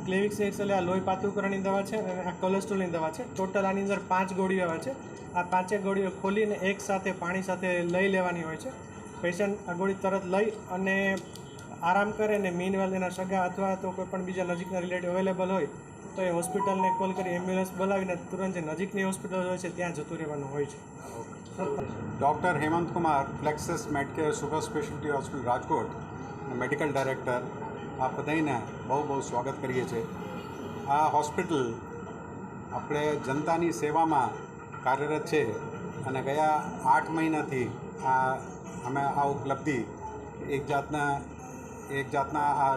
ક્લેવિક્સ એટલે આ લોહી પાતળું દવા છે અને આ કોલેસ્ટ્રોલની દવા છે. ટોટલ આની અંદર 5 ગોળીઓ આવે છે. આ 5 ગોળીઓ ખોલીને એક સાથે પાણી સાથે લઈ લેવાની હોય છે. પેશન્ટ આ ગોળી તરત લઈ અને આરામ કરે ને મીનવેલ એના સગા અથવા તો કોઈ પણ બીજા નજીકના રિલેટિવ અવેલેબલ હોય તો એ હોસ્પિટલને કોલ કરી એમ્બ્યુલન્સ બોલાવીને તુરંત જે નજીકની હોસ્પિટલ હોય છે ત્યાં જતું રહેવાનું હોય છે. Doctor Hemant Kumar, Flexus Medcare super speciality hospital Rajkot, medical director, આ બધાને બહુ સ્વાગત કરીએ છીએ. આ હોસ્પિટલ આપણે જનતાની સેવામાં કાર્યરત છે અને ગયા 8 મહિનાથી અમે આ ઉપલબ્ધિ એક જાતના આ